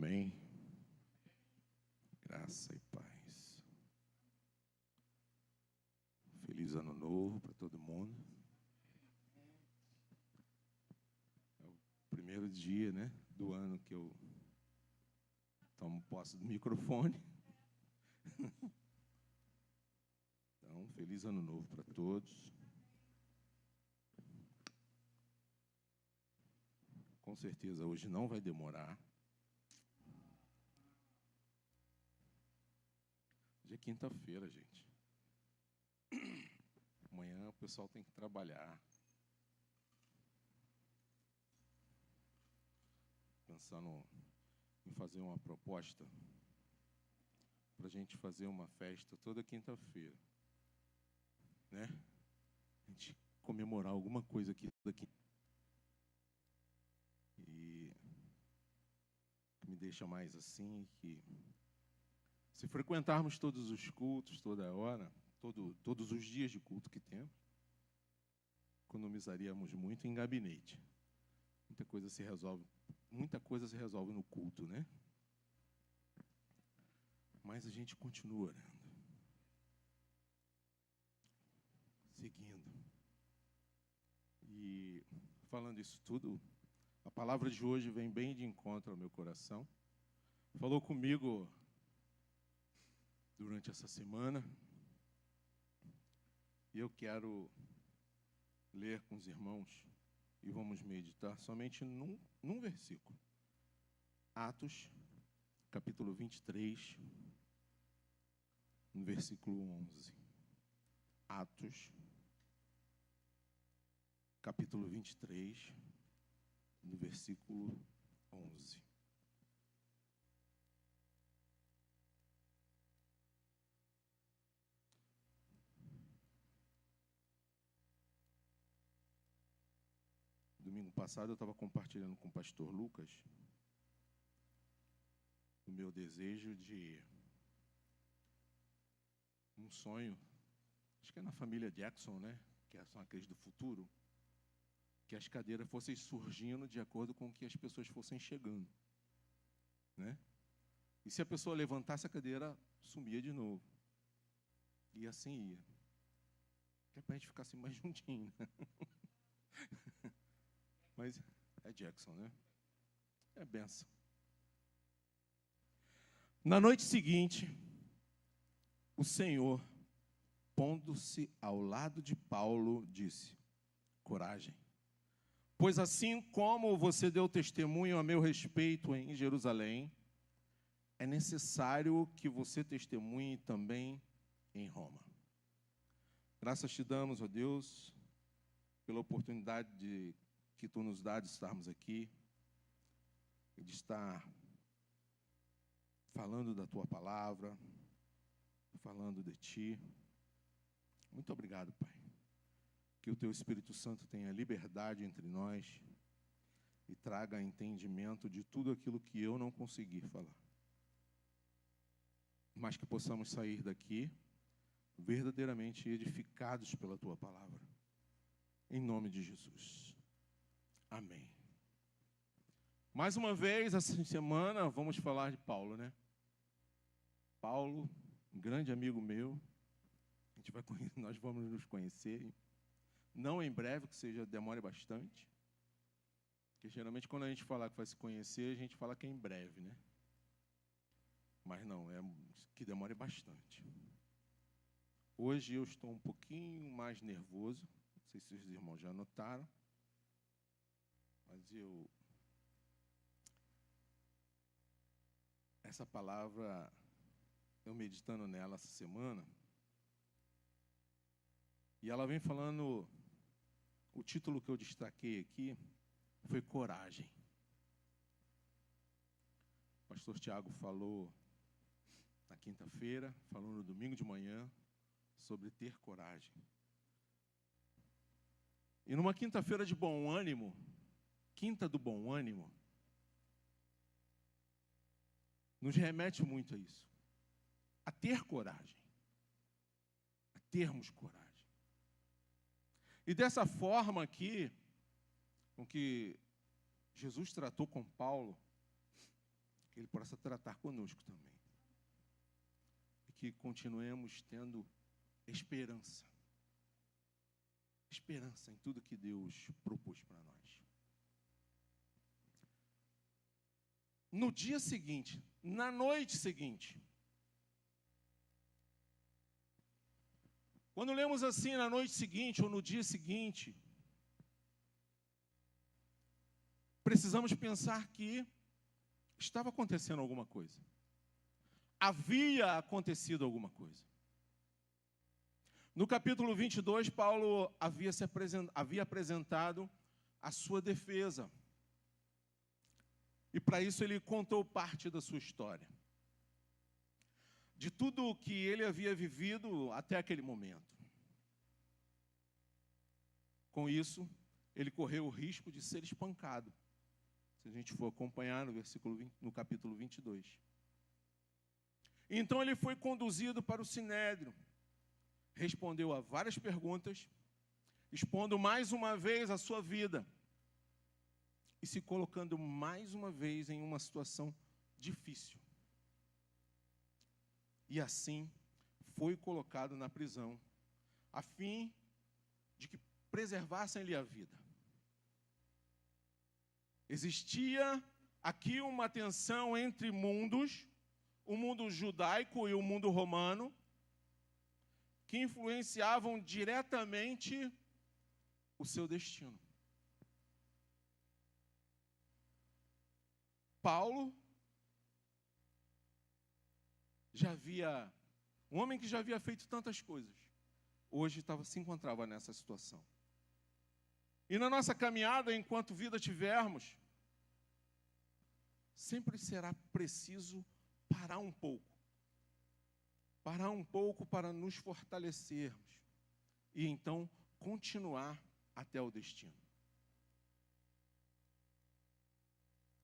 Amém. Graça e paz. Feliz ano novo para todo mundo. É o primeiro dia, do ano que eu tomo posse do microfone. Então, feliz ano novo para todos. Com certeza hoje não vai demorar. Hoje é quinta-feira, gente. Amanhã o pessoal tem que trabalhar. Pensando em fazer uma proposta para a gente fazer uma festa toda quinta-feira, A gente comemorar alguma coisa aqui daqui. E o que me deixa mais assim que se frequentarmos todos os cultos, toda hora, todos os dias de culto que temos, economizaríamos muito em gabinete. Muita coisa se resolve no culto, Mas a gente continua orando. Seguindo. E falando isso tudo, a palavra de hoje vem bem de encontro ao meu coração. Falou comigo durante essa semana. E eu quero ler com os irmãos e vamos meditar somente num versículo. Atos, capítulo 23, no versículo 11. Atos, capítulo 23, no versículo 11. Domingo passado eu estava compartilhando com o pastor Lucas o meu desejo de um sonho, acho que é na família Jackson, que são aqueles do futuro, que as cadeiras fossem surgindo de acordo com o que as pessoas fossem chegando, E se a pessoa levantasse a cadeira, sumia de novo. E assim ia. Que é para a gente ficar assim mais juntinho, Mas é Jackson, É benção. Na noite seguinte, o Senhor, pondo-se ao lado de Paulo, disse: coragem, pois assim como você deu testemunho a meu respeito em Jerusalém, é necessário que você testemunhe também em Roma. Graças te damos, ó Deus, pela oportunidade que tu nos dá de estarmos aqui, de estar falando da tua palavra, falando de ti. Muito obrigado, Pai. Que o teu Espírito Santo tenha liberdade entre nós e traga entendimento de tudo aquilo que eu não consegui falar. Mas que possamos sair daqui verdadeiramente edificados pela tua palavra. Em nome de Jesus. Amém. Mais uma vez, essa semana, vamos falar de Paulo, Paulo, um grande amigo meu. Nós vamos nos conhecer. Não em breve, que demore bastante. Porque geralmente quando a gente fala que vai se conhecer, a gente fala que é em breve, Mas não, é que demore bastante. Hoje eu estou um pouquinho mais nervoso. Não sei se os irmãos já notaram. Mas essa palavra, eu meditando nela essa semana, e ela vem falando, o título que eu destaquei aqui foi coragem. O pastor Tiago falou na quinta-feira, falou no domingo de manhã, sobre ter coragem. E numa quinta-feira de bom ânimo, quinta do bom ânimo, nos remete muito a isso. A ter coragem. A termos coragem. E dessa forma aqui, com que Jesus tratou com Paulo, que Ele possa tratar conosco também. E que continuemos tendo esperança. Esperança em tudo que Deus propôs para nós. No dia seguinte, na noite seguinte, quando lemos assim na noite seguinte ou no dia seguinte, precisamos pensar que estava acontecendo alguma coisa. Havia acontecido alguma coisa. No capítulo 22, Paulo havia apresentado a sua defesa. E para isso ele contou parte da sua história. De tudo o que ele havia vivido até aquele momento. Com isso, ele correu o risco de ser espancado. Se a gente for acompanhar no capítulo 22. Então ele foi conduzido para o Sinédrio. Respondeu a várias perguntas, expondo mais uma vez a sua vida e se colocando mais uma vez em uma situação difícil. E assim foi colocado na prisão, a fim de que preservassem-lhe a vida. Existia aqui uma tensão entre mundos, o mundo judaico e o mundo romano, que influenciavam diretamente o seu destino. Paulo um homem que já havia feito tantas coisas, hoje se encontrava nessa situação. E na nossa caminhada, enquanto vida tivermos, sempre será preciso parar um pouco. Parar um pouco para nos fortalecermos e então continuar até o destino.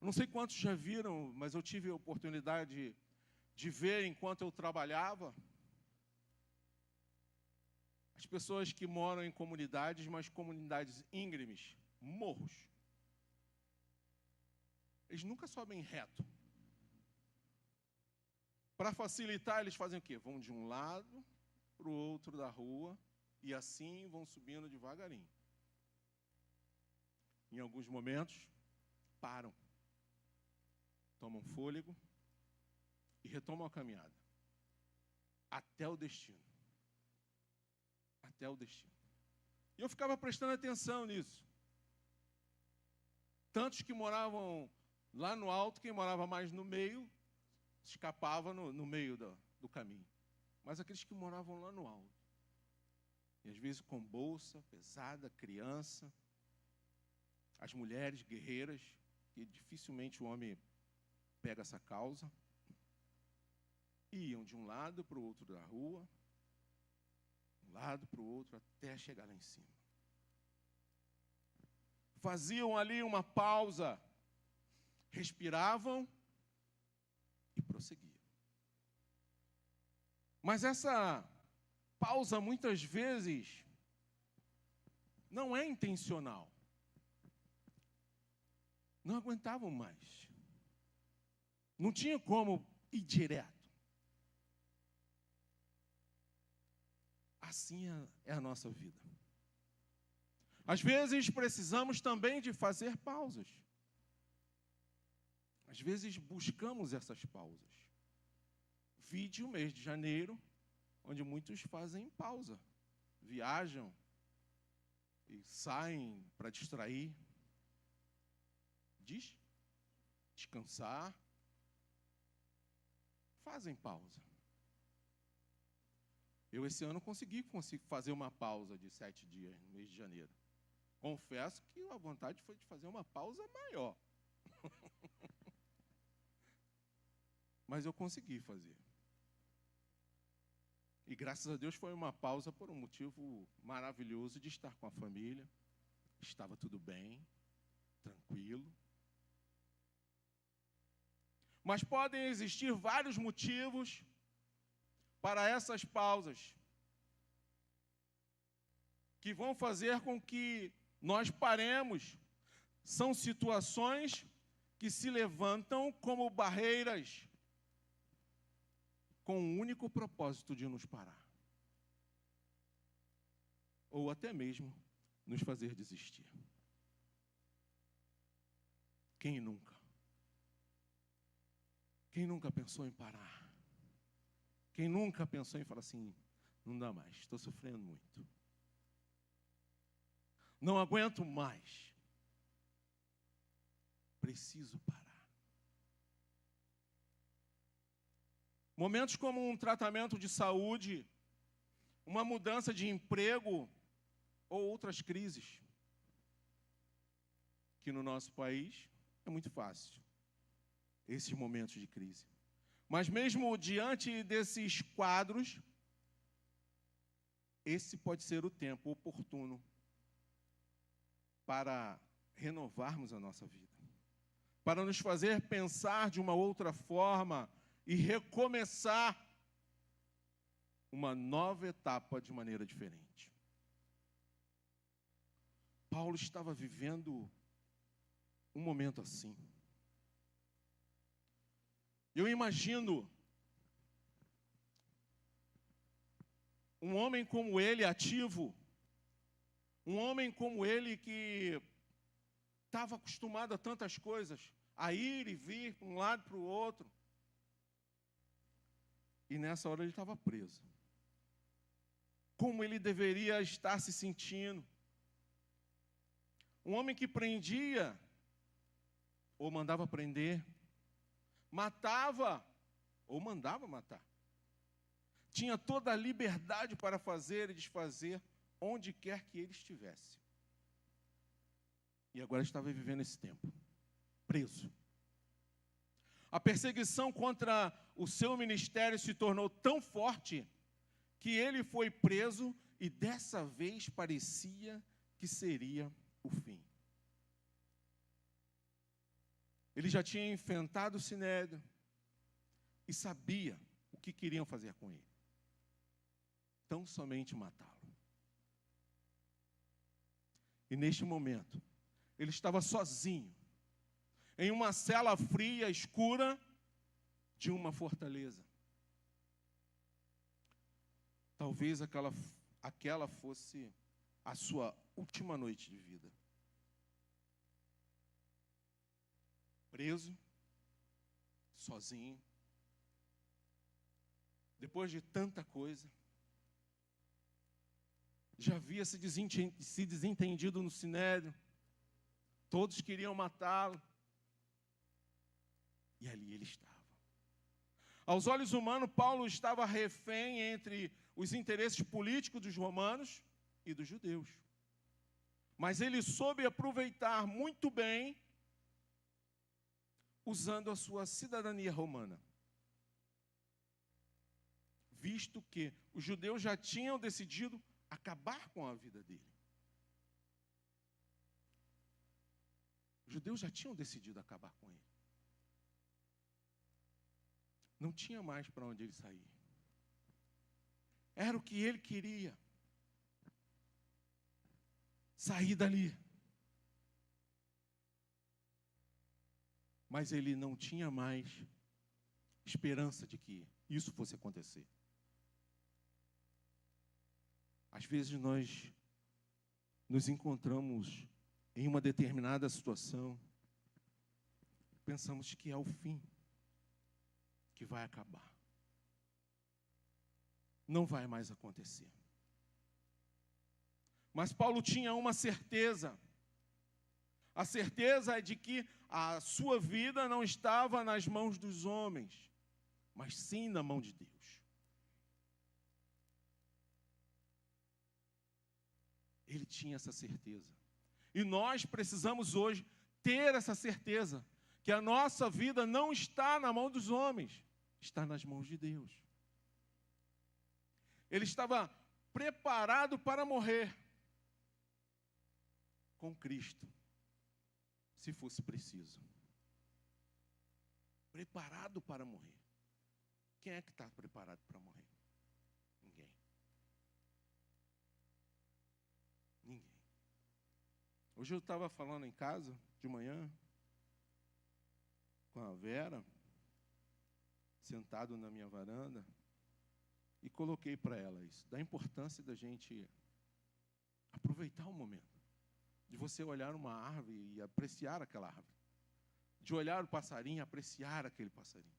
Não sei quantos já viram, mas eu tive a oportunidade de ver enquanto eu trabalhava as pessoas que moram em comunidades, mas comunidades íngremes, morros. Eles nunca sobem reto. Para facilitar, eles fazem o quê? Vão de um lado para o outro da rua e assim vão subindo devagarinho. Em alguns momentos, param, tomam fôlego e retomam a caminhada até o destino. Até o destino. E eu ficava prestando atenção nisso. Tantos que moravam lá no alto, quem morava mais no meio, escapava no meio do caminho. Mas aqueles que moravam lá no alto, e às vezes com bolsa pesada, criança, as mulheres guerreiras, que dificilmente o homem pega essa causa, iam de um lado para o outro da rua, de um lado para o outro, até chegar lá em cima. Faziam ali uma pausa, respiravam e prosseguiam. Mas essa pausa, muitas vezes, não é intencional. Não aguentavam mais. Não tinha como ir direto. Assim é a nossa vida. Às vezes precisamos também de fazer pausas. Às vezes buscamos essas pausas. Vide o mês de janeiro, onde muitos fazem pausa. Viajam e saem para distrair. Descansar. Fazem pausa. Eu, esse ano, consegui fazer uma pausa de 7 dias no mês de janeiro. Confesso que a vontade foi de fazer uma pausa maior. Mas eu consegui fazer. E graças a Deus foi uma pausa por um motivo maravilhoso de estar com a família. Estava tudo bem, tranquilo. Mas podem existir vários motivos para essas pausas que vão fazer com que nós paremos. São situações que se levantam como barreiras com o único propósito de nos parar. Ou até mesmo nos fazer desistir. Quem nunca? Quem nunca pensou em parar? Quem nunca pensou em falar assim, não dá mais, estou sofrendo muito. Não aguento mais. Preciso parar. Momentos como um tratamento de saúde, uma mudança de emprego ou outras crises, que no nosso país é muito fácil, esses momentos de crise. Mas mesmo diante desses quadros, esse pode ser o tempo oportuno para renovarmos a nossa vida, para nos fazer pensar de uma outra forma e recomeçar uma nova etapa de maneira diferente. Paulo estava vivendo um momento assim. Eu imagino um homem como ele, ativo, um homem como ele que estava acostumado a tantas coisas, a ir e vir para um lado e para o outro. E nessa hora ele estava preso. Como ele deveria estar se sentindo? Um homem que prendia, ou mandava prender, matava, ou mandava matar. Tinha toda a liberdade para fazer e desfazer onde quer que ele estivesse. E agora estava vivendo esse tempo, preso. A perseguição contra o seu ministério se tornou tão forte que ele foi preso e dessa vez parecia que seria o fim. Ele já tinha enfrentado o Sinédrio e sabia o que queriam fazer com ele. Tão somente matá-lo. E neste momento, ele estava sozinho, em uma cela fria, escura, de uma fortaleza. Talvez aquela fosse a sua última noite de vida. Preso, sozinho, depois de tanta coisa, já havia se desentendido no Sinédrio, todos queriam matá-lo, e ali ele estava. Aos olhos humanos, Paulo estava refém entre os interesses políticos dos romanos e dos judeus. Mas ele soube aproveitar muito bem, usando a sua cidadania romana. Visto que os judeus já tinham decidido acabar com a vida dele. Os judeus já tinham decidido acabar com ele. Não tinha mais para onde ele sair. Era o que ele queria. Sair dali. Mas ele não tinha mais esperança de que isso fosse acontecer. Às vezes nós nos encontramos em uma determinada situação, pensamos que é o fim, que vai acabar. Não vai mais acontecer. Mas Paulo tinha uma certeza. A certeza é de que a sua vida não estava nas mãos dos homens, mas sim na mão de Deus. Ele tinha essa certeza. E nós precisamos hoje ter essa certeza, que a nossa vida não está na mão dos homens, está nas mãos de Deus. Ele estava preparado para morrer com Cristo, se fosse preciso. Preparado para morrer. Quem é que está preparado para morrer? Ninguém. Ninguém. Hoje eu estava falando em casa, de manhã, com a Vera, sentado na minha varanda, e coloquei para ela isso, da importância da gente aproveitar o momento, de você olhar uma árvore e apreciar aquela árvore, de olhar o passarinho e apreciar aquele passarinho,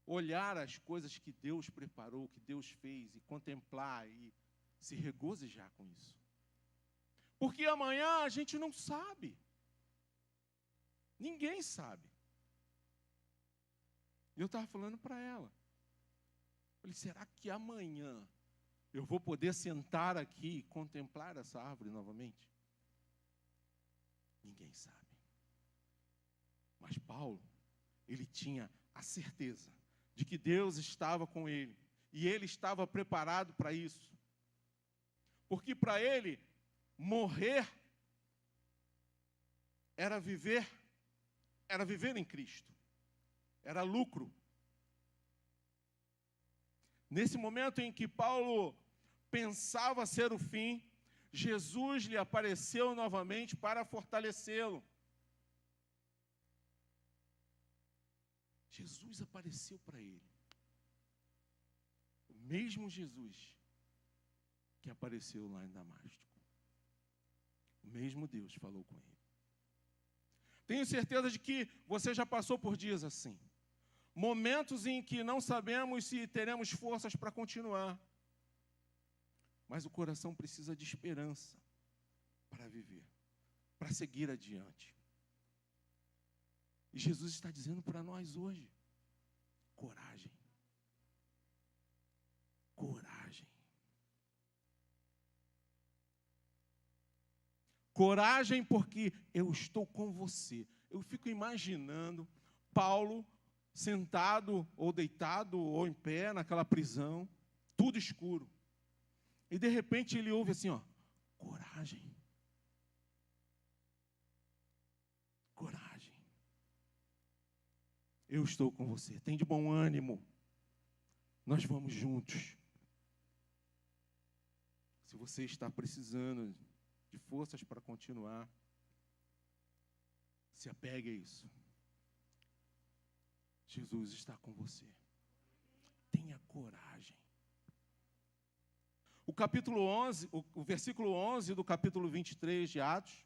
olhar as coisas que Deus preparou, que Deus fez, e contemplar e se regozijar com isso. Porque amanhã a gente não sabe. Ninguém sabe. Eu estava falando para ela. Falei, será que amanhã eu vou poder sentar aqui e contemplar essa árvore novamente? Ninguém sabe. Mas Paulo, ele tinha a certeza de que Deus estava com ele. E ele estava preparado para isso. Porque para ele, morrer era viver em Cristo. Era lucro. Nesse momento em que Paulo pensava ser o fim, Jesus lhe apareceu novamente para fortalecê-lo. Jesus apareceu para ele. O mesmo Jesus que apareceu lá em Damasco. O mesmo Deus falou com ele. Tenho certeza de que você já passou por dias assim. Momentos em que não sabemos se teremos forças para continuar. Mas o coração precisa de esperança para viver, para seguir adiante. E Jesus está dizendo para nós hoje, coragem. Coragem. Coragem, porque eu estou com você. Eu fico imaginando Paulo sentado ou deitado ou em pé naquela prisão, tudo escuro. E de repente ele ouve assim, ó, coragem. Coragem. Eu estou com você. Tem de bom ânimo. Nós vamos juntos. Se você está precisando de forças para continuar, se apegue a isso. Jesus está com você. Tenha coragem. O capítulo 11, o versículo 11 do capítulo 23 de Atos,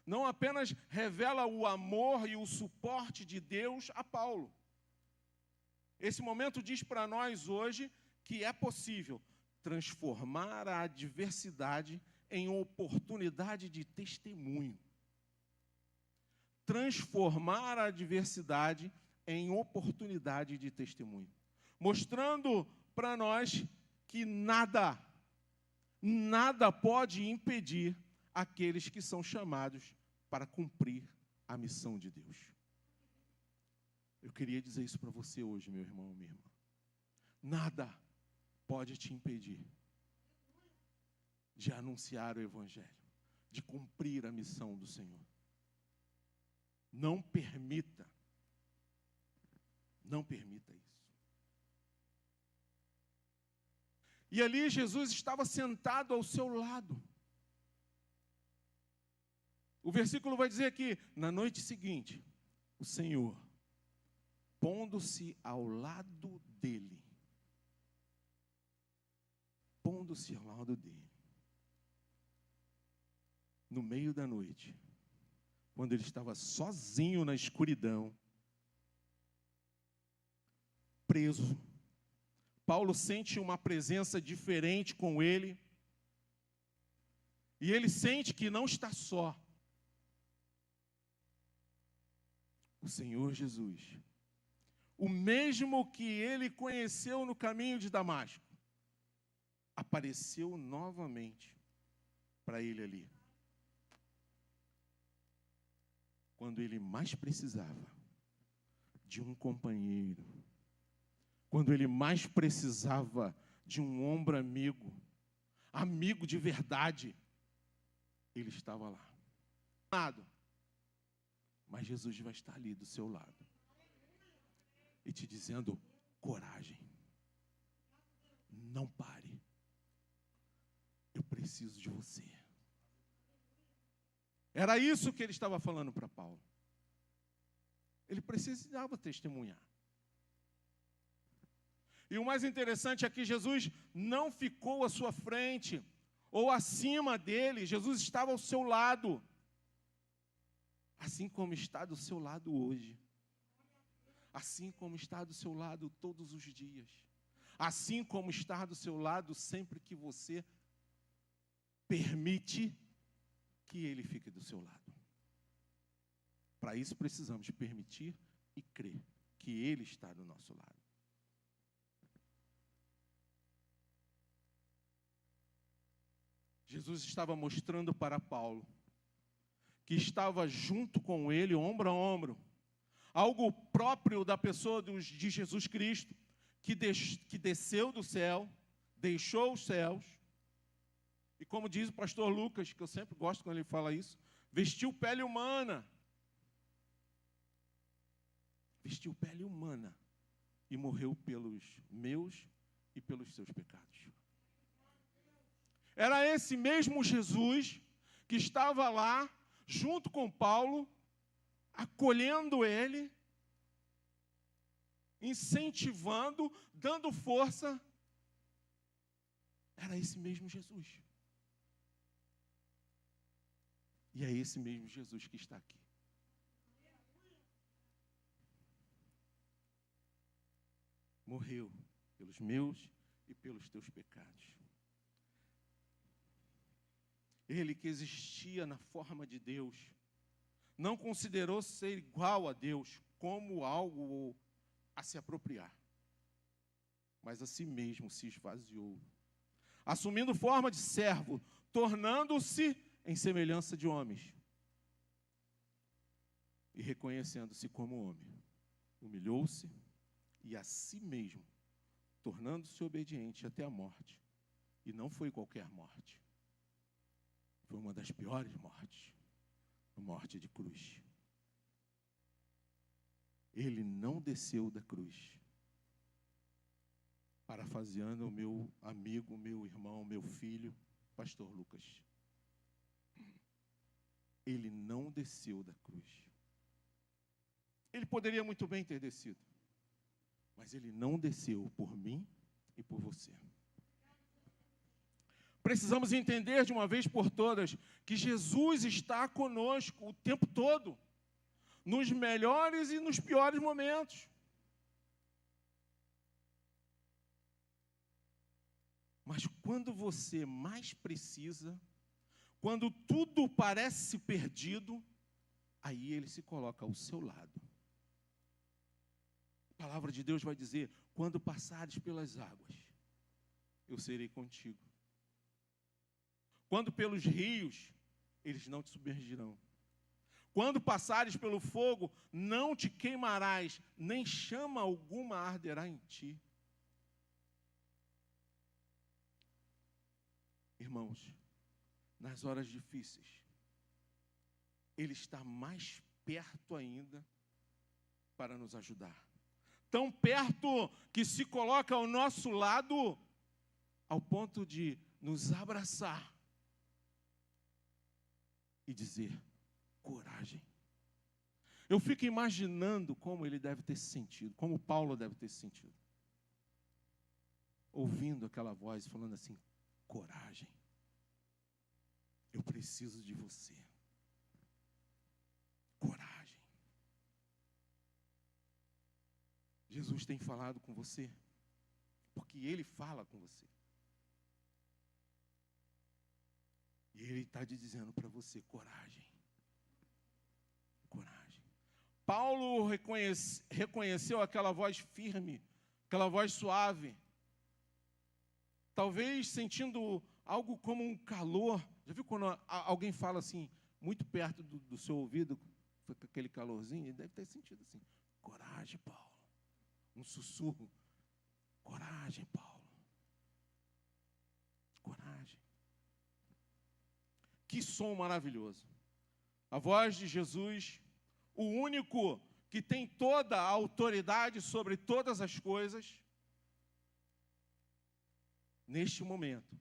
não apenas revela o amor e o suporte de Deus a Paulo. Esse momento diz para nós hoje que é possível transformar a adversidade em oportunidade de testemunho. Transformar a adversidade em oportunidade de testemunho. Mostrando para nós que nada pode impedir aqueles que são chamados para cumprir a missão de Deus. Eu queria dizer isso para você hoje, meu irmão, minha irmã. Nada pode te impedir de anunciar o Evangelho, de cumprir a missão do Senhor. Não permita isso. E ali Jesus estava sentado ao seu lado. O versículo vai dizer que, na noite seguinte, o Senhor, pondo-se ao lado dele, no meio da noite, quando ele estava sozinho na escuridão, preso, Paulo sente uma presença diferente com ele, e ele sente que não está só. O Senhor Jesus, o mesmo que ele conheceu no caminho de Damasco, apareceu novamente para ele ali. Quando ele mais precisava de um companheiro, quando ele mais precisava de um ombro amigo de verdade, ele estava lá. Mas Jesus vai estar ali do seu lado e te dizendo, coragem, não pare, eu preciso de você. Era isso que ele estava falando para Paulo. Ele precisava testemunhar. E o mais interessante é que Jesus não ficou à sua frente ou acima dele, Jesus estava ao seu lado, assim como está do seu lado hoje, assim como está do seu lado todos os dias, assim como está do seu lado sempre que você permite que ele fique do seu lado. Para isso precisamos permitir e crer que ele está do nosso lado. Jesus estava mostrando para Paulo que estava junto com ele, ombro a ombro, algo próprio da pessoa de Jesus Cristo, que desceu do céu, deixou os céus, e como diz o pastor Lucas, que eu sempre gosto quando ele fala isso, vestiu pele humana e morreu pelos meus e pelos seus pecados. Era esse mesmo Jesus que estava lá, junto com Paulo, acolhendo ele, incentivando, dando força. Era esse mesmo Jesus. E é esse mesmo Jesus que está aqui. Morreu pelos meus e pelos teus pecados. Ele que existia na forma de Deus, não considerou ser igual a Deus como algo a se apropriar, mas a si mesmo se esvaziou, assumindo forma de servo, tornando-se em semelhança de homens e reconhecendo-se como homem, humilhou-se e a si mesmo, tornando-se obediente até a morte, e não foi qualquer morte. Foi uma das piores mortes, a morte de cruz. Ele não desceu da cruz, parafraseando o meu amigo, meu irmão, meu filho, pastor Lucas. Ele não desceu da cruz. Ele poderia muito bem ter descido, mas ele não desceu por mim e por você. Precisamos entender de uma vez por todas que Jesus está conosco o tempo todo, nos melhores e nos piores momentos. Mas quando você mais precisa, quando tudo parece perdido, aí ele se coloca ao seu lado. A palavra de Deus vai dizer: quando passares pelas águas, eu serei contigo. Quando pelos rios, eles não te submergirão. Quando passares pelo fogo, não te queimarás, nem chama alguma arderá em ti. Irmãos, nas horas difíceis, Ele está mais perto ainda para nos ajudar. Tão perto que se coloca ao nosso lado, ao ponto de nos abraçar e dizer: coragem. Eu fico imaginando como ele deve ter se sentido, como Paulo deve ter se sentido, ouvindo aquela voz falando assim: coragem, eu preciso de você. Coragem. Jesus tem falado com você, porque Ele fala com você. E Ele está te dizendo para você: coragem. Coragem. Paulo reconheceu aquela voz firme, aquela voz suave, talvez sentindo algo como um calor. Já viu quando alguém fala assim, muito perto do seu ouvido, com aquele calorzinho? Ele deve ter sentido assim: coragem, Paulo. Um sussurro: coragem, Paulo. Coragem. Que som maravilhoso. A voz de Jesus, o único que tem toda a autoridade sobre todas as coisas, neste momento,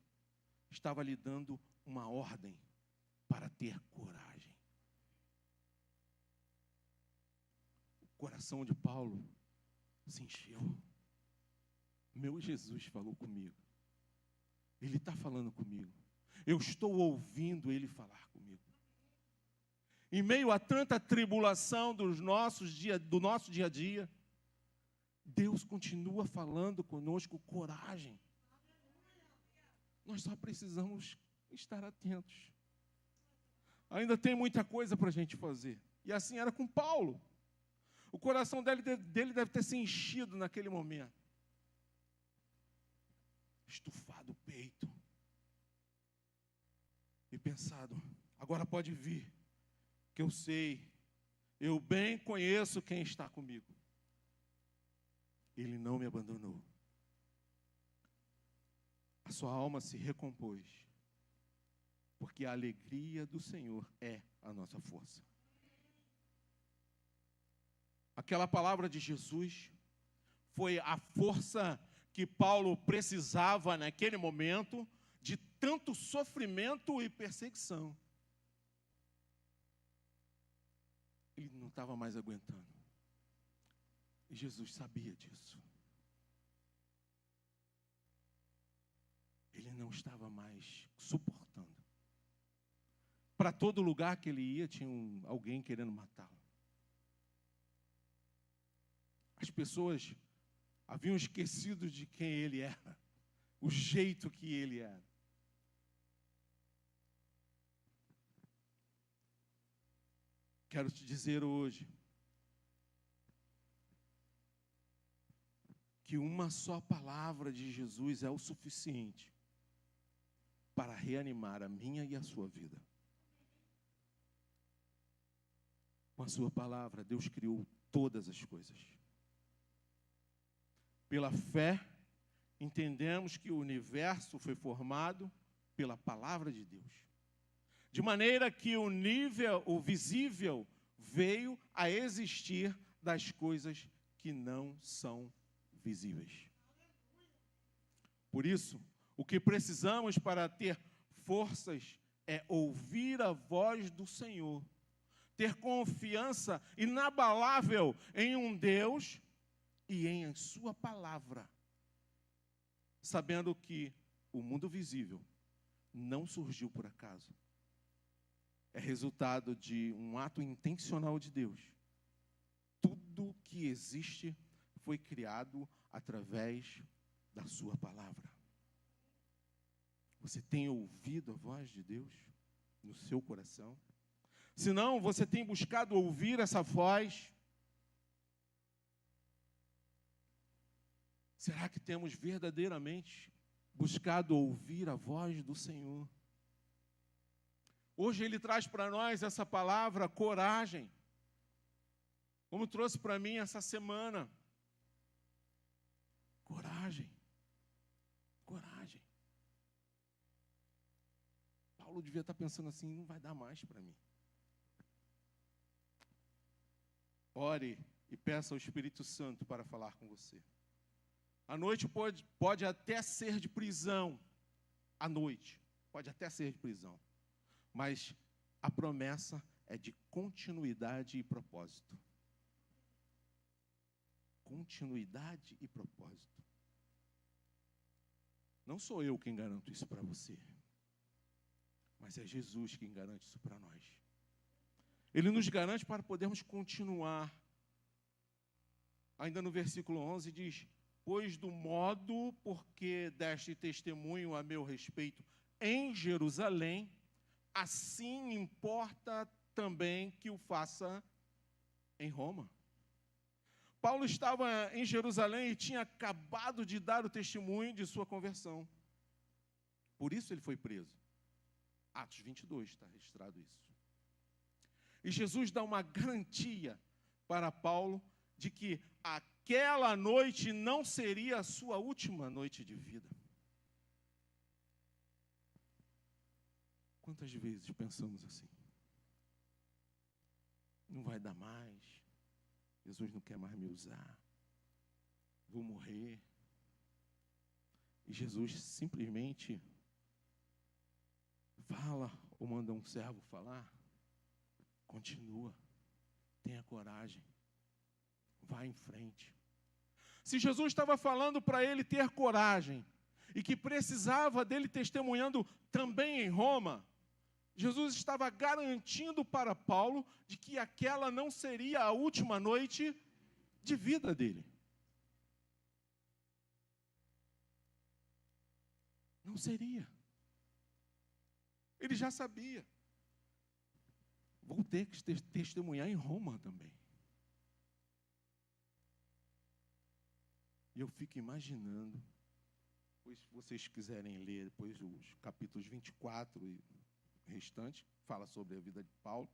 estava lhe dando uma ordem para ter coragem. O coração de Paulo se encheu. Meu Jesus falou comigo. Ele está falando comigo. Eu estou ouvindo Ele falar comigo. Em meio a tanta tribulação do nosso dia a dia, Deus continua falando conosco, coragem. Nós só precisamos estar atentos. Ainda tem muita coisa para a gente fazer. E assim era com Paulo. O coração dele deve ter se enchido naquele momento. Estufado o peito. E pensado, agora pode vir, que eu sei, eu bem conheço quem está comigo. Ele não me abandonou. A sua alma se recompôs, porque a alegria do Senhor é a nossa força. Aquela palavra de Jesus foi a força que Paulo precisava naquele momento de tanto sofrimento e perseguição. Ele não estava mais aguentando. E Jesus sabia disso. Ele não estava mais suportando. Para todo lugar que ele ia, tinha alguém querendo matá-lo. As pessoas haviam esquecido de quem ele era, o jeito que ele era. Quero te dizer hoje que uma só palavra de Jesus é o suficiente para reanimar a minha e a sua vida. Com a sua palavra, Deus criou todas as coisas. Pela fé, entendemos que o universo foi formado pela palavra de Deus. De maneira que o visível veio a existir das coisas que não são visíveis. Por isso, o que precisamos para ter forças é ouvir a voz do Senhor, ter confiança inabalável em um Deus e em sua palavra, sabendo que o mundo visível não surgiu por acaso. É resultado de um ato intencional de Deus. Tudo que existe foi criado através da sua palavra. Você tem ouvido a voz de Deus no seu coração? Se não, você tem buscado ouvir essa voz? Será que temos verdadeiramente buscado ouvir a voz do Senhor? Hoje Ele traz para nós essa palavra, coragem, como trouxe para mim essa semana. Coragem, coragem. Paulo devia estar pensando assim, não vai dar mais para mim. Ore e peça ao Espírito Santo para falar com você. A noite pode até ser de prisão. A noite pode até ser de prisão. Mas a promessa é de continuidade e propósito. Continuidade e propósito. Não sou eu quem garanto isso para você, mas é Jesus quem garante isso para nós. Ele nos garante para podermos continuar. Ainda no versículo 11 diz: pois do modo porque deste testemunho a meu respeito em Jerusalém, assim importa também que o faça em Roma. Paulo estava em Jerusalém e tinha acabado de dar o testemunho de sua conversão. Por isso ele foi preso. Atos 22 está registrado isso. E Jesus dá uma garantia para Paulo de que aquela noite não seria a sua última noite de vida. Quantas vezes pensamos assim? Não vai dar mais. Jesus não quer mais me usar. Vou morrer. E Jesus simplesmente fala ou manda um servo falar. Continua. Tenha coragem. vá em frente. Se Jesus estava falando para ele ter coragem e que precisava dele testemunhando também em Roma, Jesus estava garantindo para Paulo de que aquela não seria a última noite de vida dele. Não seria. Ele já sabia. Vou ter que testemunhar em Roma também. E eu fico imaginando, pois se vocês quiserem ler depois os capítulos 24 e restante, fala sobre a vida de Paulo.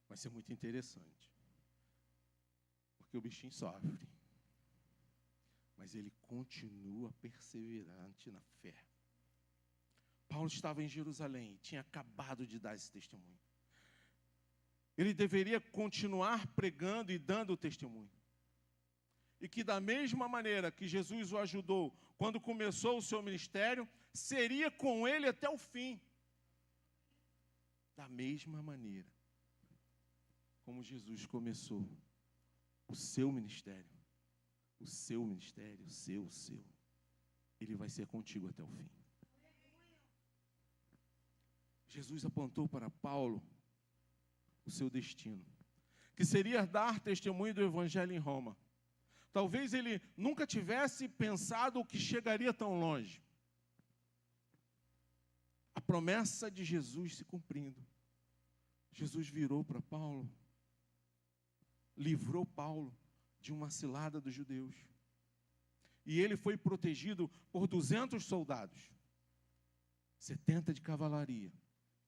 Vai ser muito interessante. Porque o bichinho sofre. Mas ele continua perseverante na fé. Paulo estava em Jerusalém, tinha acabado de dar esse testemunho. Ele deveria continuar pregando e dando o testemunho. E que da mesma maneira que Jesus o ajudou quando começou o seu ministério, seria com ele até o fim. Da mesma maneira como Jesus começou o seu ministério, o seu, ele vai ser contigo até o fim. Jesus apontou para Paulo o seu destino, que seria dar testemunho do Evangelho em Roma. Talvez ele nunca tivesse pensado que chegaria tão longe. A promessa de Jesus se cumprindo. Jesus virou para Paulo, livrou Paulo de uma cilada dos judeus. E ele foi protegido por 200 soldados, 70 de cavalaria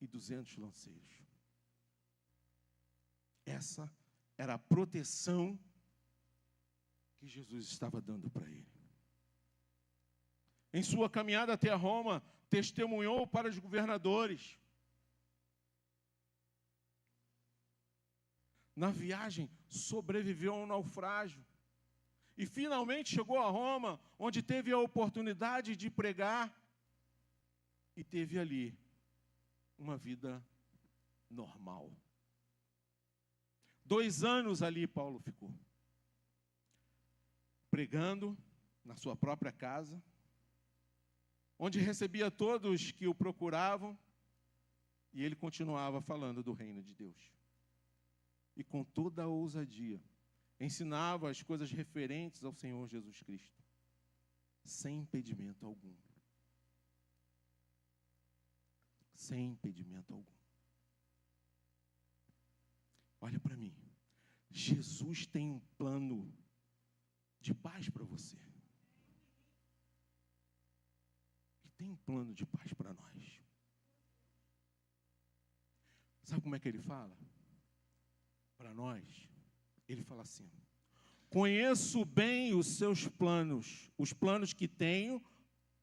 e 200 lanceiros. Essa era a proteção que Jesus estava dando para ele. Em sua caminhada até Roma, testemunhou para os governadores. Na viagem, sobreviveu a um naufrágio. E finalmente chegou a Roma, onde teve a oportunidade de pregar. E teve ali uma vida normal. 2 anos ali Paulo ficou. Pregando na sua própria casa, onde recebia todos que o procuravam, e ele continuava falando do reino de Deus. E com toda a ousadia, ensinava as coisas referentes ao Senhor Jesus Cristo, sem impedimento algum. Sem impedimento algum. Olha para mim, Jesus tem um plano de paz para você. Ele tem um plano de paz para nós. Sabe como é que ele fala? Para nós, ele fala assim: conheço bem os seus planos, os planos que tenho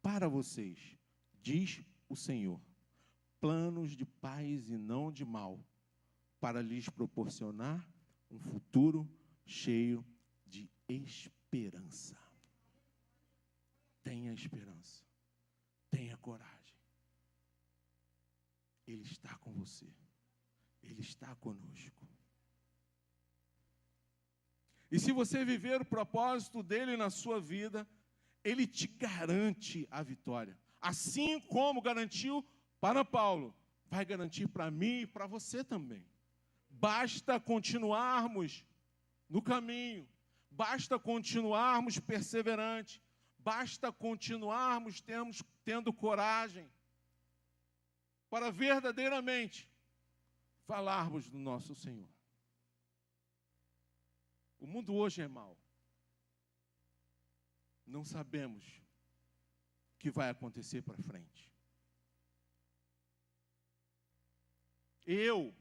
para vocês, diz o Senhor. Planos de paz e não de mal, para lhes proporcionar um futuro cheio de esperança. Tenha esperança. Tenha coragem. Ele está com você. Ele está conosco. E se você viver o propósito dele na sua vida, ele te garante a vitória. Assim como garantiu para Paulo, vai garantir para mim e para você também. Basta continuarmos no caminho. Basta continuarmos perseverantes. Basta continuarmos tendo coragem para verdadeiramente falarmos do nosso Senhor. O mundo hoje é mau. Não sabemos o que vai acontecer para frente. Eu,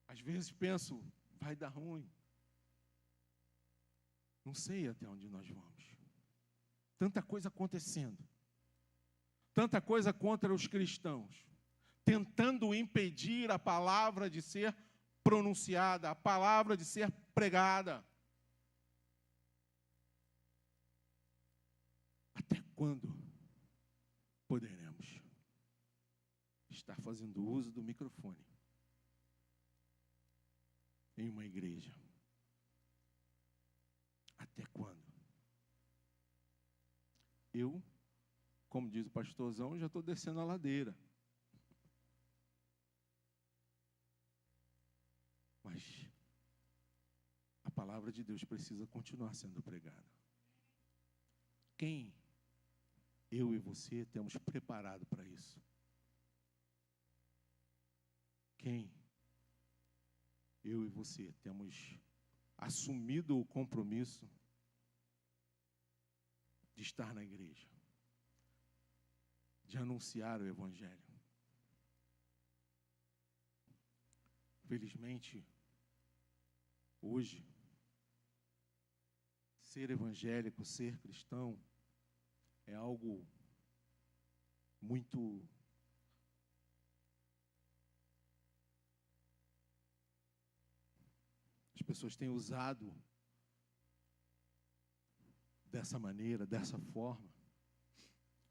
às vezes penso, vai dar ruim. Não sei até onde nós vamos. Tanta coisa acontecendo. Tanta coisa contra os cristãos. Tentando impedir a palavra de ser pronunciada, a palavra de ser pregada. Até quando poderemos estar fazendo uso do microfone em uma igreja? Até quando? Eu, como diz o pastorzão, já estou descendo a ladeira. Mas a palavra de Deus precisa continuar sendo pregada. Quem eu e você temos preparado para isso? Quem eu e você temos assumido o compromisso de estar na igreja, de anunciar o Evangelho? Felizmente, hoje, ser evangélico, ser cristão, é algo muito as pessoas têm usado dessa maneira, dessa forma,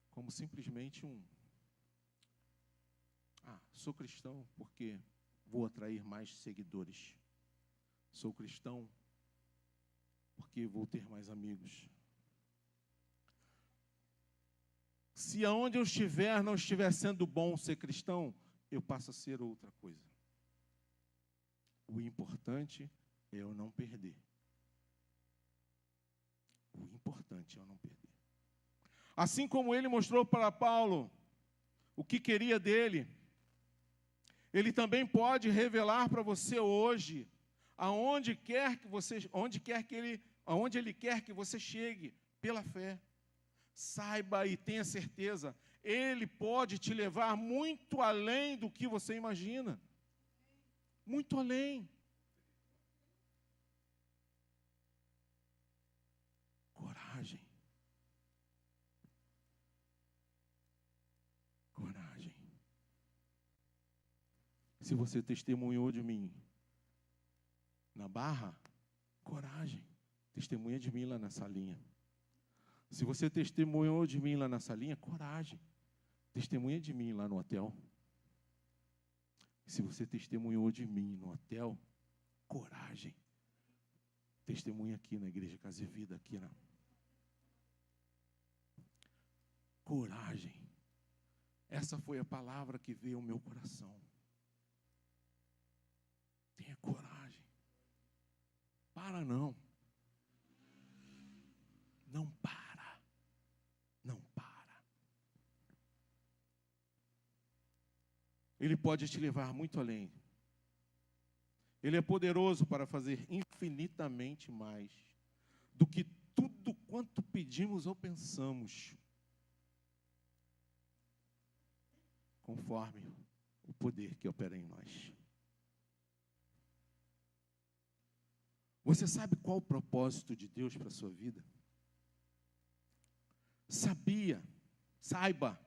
como simplesmente sou cristão porque vou atrair mais seguidores. Sou cristão porque vou ter mais amigos. Se aonde eu estiver não estiver sendo bom ser cristão, eu passo a ser outra coisa. O importante é eu não perder. O importante é eu não perder. Assim como ele mostrou para Paulo o que queria dele, ele também pode revelar para você hoje, aonde ele quer que você chegue, pela fé. Saiba e tenha certeza, ele pode te levar muito além do que você imagina. Muito além. Coragem. Coragem. Se você testemunhou de mim na Barra, coragem. Testemunha de mim lá na salinha. Se você testemunhou de mim lá na salinha, coragem. Testemunha de mim lá no hotel. Se você testemunhou de mim no hotel, coragem. Testemunha aqui na Igreja Casa e Vida, aqui na... Coragem. Essa foi a palavra que veio ao meu coração. Tenha coragem. Para não. Não para. Não para. Ele pode te levar muito além. Ele é poderoso para fazer infinitamente mais do que tudo quanto pedimos ou pensamos, conforme o poder que opera em nós. Você sabe qual o propósito de Deus para a sua vida? Saiba,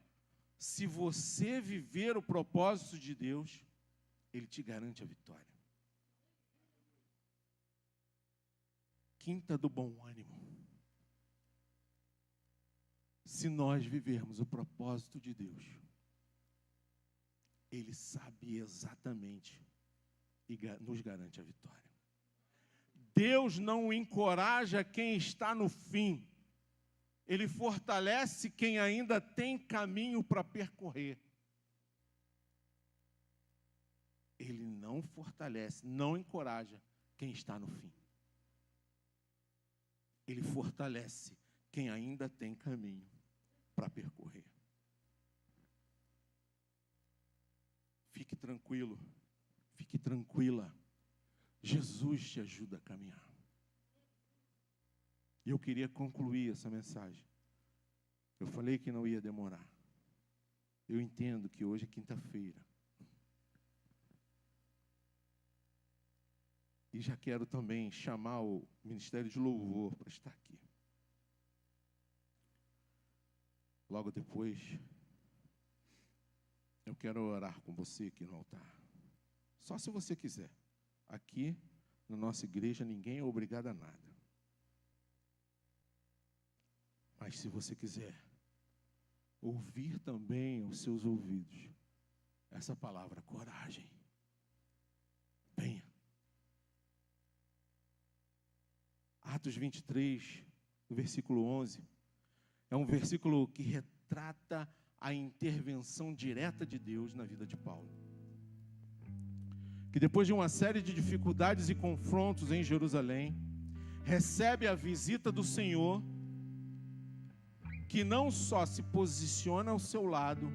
se você viver o propósito de Deus, Ele te garante a vitória. Quinta do bom ânimo. Se nós vivermos o propósito de Deus, Ele sabe exatamente e nos garante a vitória. Deus não encoraja quem está no fim. Ele fortalece quem ainda tem caminho para percorrer. Ele não fortalece, não encoraja quem está no fim. Ele fortalece quem ainda tem caminho para percorrer. Fique tranquilo, fique tranquila. Jesus te ajuda a caminhar. E eu queria concluir essa mensagem. Eu falei que não ia demorar. Eu entendo que hoje é quinta-feira. E já quero também chamar o Ministério de Louvor para estar aqui. Logo depois, eu quero orar com você aqui no altar. Só se você quiser. Aqui, na nossa igreja, ninguém é obrigado a nada. Mas se você quiser ouvir também aos seus ouvidos essa palavra, coragem, venha. Atos 23, no versículo 11, é um versículo que retrata a intervenção direta de Deus na vida de Paulo. Que depois de uma série de dificuldades e confrontos em Jerusalém, recebe a visita do Senhor, que não só se posiciona ao seu lado,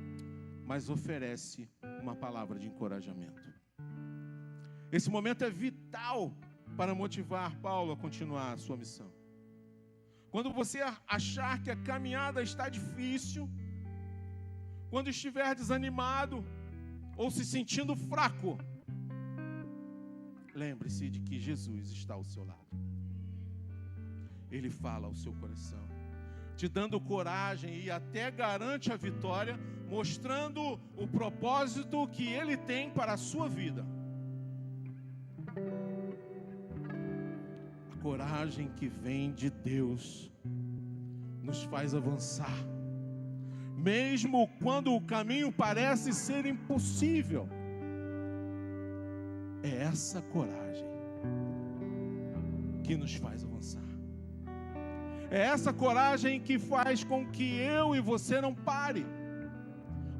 mas oferece uma palavra de encorajamento. Esse momento é vital para motivar Paulo a continuar a sua missão. Quando você achar que a caminhada está difícil, quando estiver desanimado ou se sentindo fraco, lembre-se de que Jesus está ao seu lado. Ele fala ao seu coração, te dando coragem e até garante a vitória, mostrando o propósito que Ele tem para a sua vida. A coragem que vem de Deus nos faz avançar, mesmo quando o caminho parece ser impossível. É essa coragem que nos faz avançar. É essa coragem que faz com que eu e você não pare.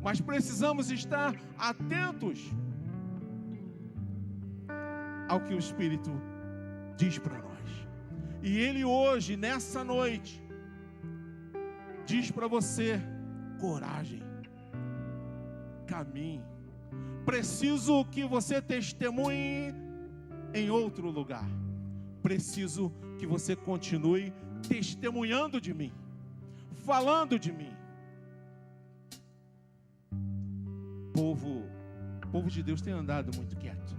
Mas precisamos estar atentos ao que o Espírito diz para nós. E Ele hoje, nessa noite, diz para você: coragem, caminhe. Preciso que você testemunhe em outro lugar. Preciso que você continue testemunhando de mim, falando de mim. O povo de Deus tem andado muito quieto.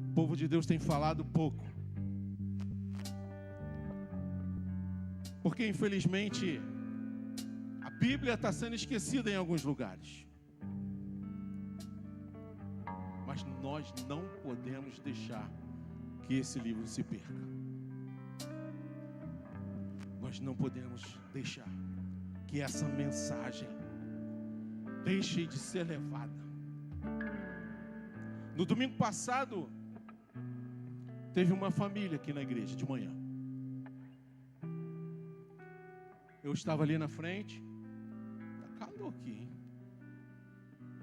O povo de Deus tem falado pouco. Porque, infelizmente, a Bíblia está sendo esquecida em alguns lugares. Mas nós não podemos deixar que esse livro se perca. Nós não podemos deixar que essa mensagem deixe de ser levada. No domingo passado, teve uma família aqui na igreja de manhã. Eu estava ali na frente. Tá calor aqui, hein?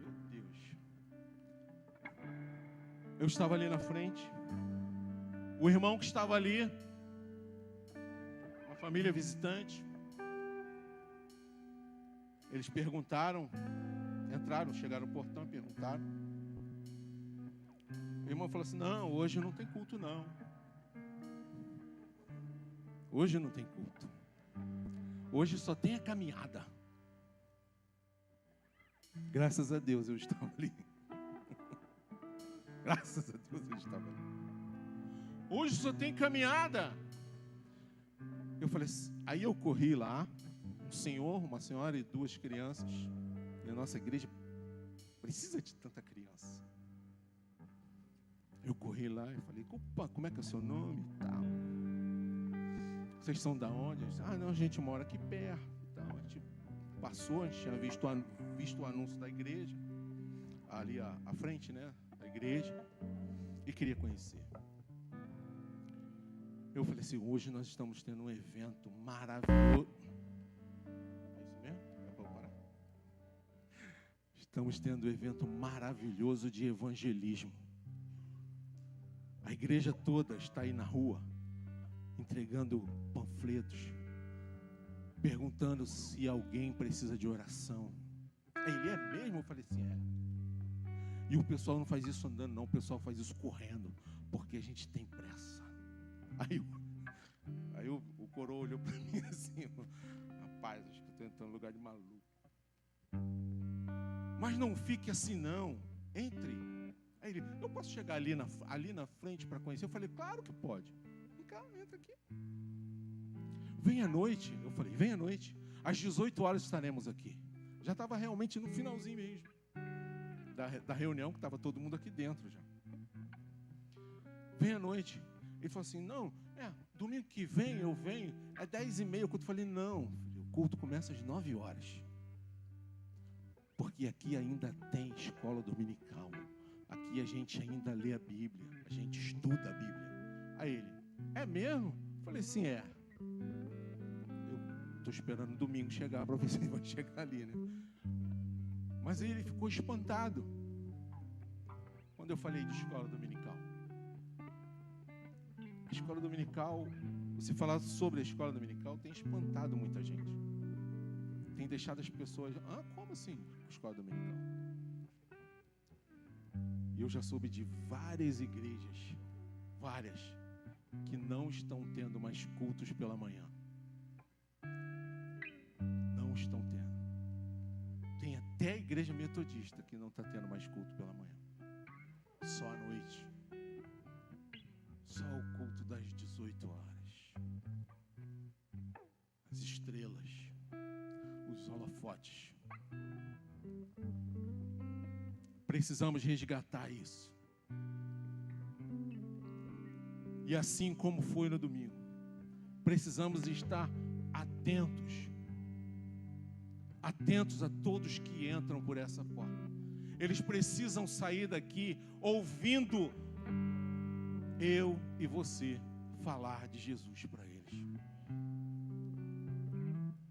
Meu Deus. Eu estava ali na frente. O irmão que estava ali, uma família visitante, eles perguntaram, entraram, chegaram no portão e perguntaram. O irmão falou assim: não, hoje não tem culto não. Hoje não tem culto. Hoje só tem a caminhada. Graças a Deus eu estava ali. Graças a Deus eu estava ali. Hoje só tem caminhada. Eu falei, aí eu corri lá, um senhor, uma senhora e duas crianças. E a nossa igreja precisa de tanta criança. Eu corri lá e falei, opa, como é que é o seu nome e tal? Vocês são da onde? Disse, não, a gente mora aqui perto. Então, a gente passou, a gente tinha visto o anúncio da igreja, ali à frente, né, da igreja, e queria conhecer. Eu falei assim, hoje nós estamos tendo um evento maravilhoso. É isso mesmo? É para parar? Estamos tendo um evento maravilhoso de evangelismo. A igreja toda está aí na rua, entregando panfletos, perguntando se alguém precisa de oração. Ele é mesmo? Eu falei assim, é. E o pessoal não faz isso andando não, o pessoal faz isso correndo, porque a gente tem pressa. Aí o coroa olhou para mim assim, rapaz, acho que eu estou entrando no lugar de maluco. Mas não fique assim não, entre. Aí ele, eu posso chegar ali na frente para conhecer? Eu falei, claro que pode. Vem cá, entra aqui. Vem à noite. Eu falei, vem à noite. Às 18 horas estaremos aqui. Já estava realmente no finalzinho mesmo da reunião, que estava todo mundo aqui dentro já. Vem à noite. Ele falou assim, não, domingo que vem eu venho, é 10h30 o culto. Eu falei, não, filho, o culto começa às 9 horas. Porque aqui ainda tem escola dominical. Aqui a gente ainda lê a Bíblia, a gente estuda a Bíblia. Aí mesmo? Falei, sim, é. Eu estou esperando domingo chegar para ver se ele vai chegar ali, né? Mas aí ele ficou espantado quando eu falei de escola dominical. A escola dominical, você falar sobre a escola dominical tem espantado muita gente. Tem deixado as pessoas, como assim escola dominical? E eu já soube de várias igrejas, que não estão tendo mais cultos pela manhã. Não estão tendo. Tem até a igreja metodista que não está tendo mais culto pela manhã. Só à noite. Só o culto das 18 horas. As estrelas. Os holofotes. Precisamos resgatar isso. E assim como foi no domingo, precisamos estar atentos a todos que entram por essa porta. Eles precisam sair daqui ouvindo eu e você falar de Jesus para eles.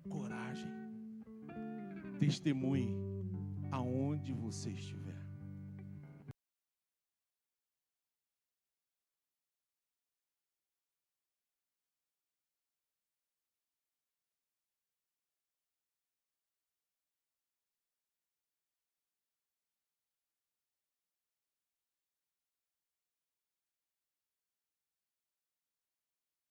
Coragem. Testemunhe aonde você estiver.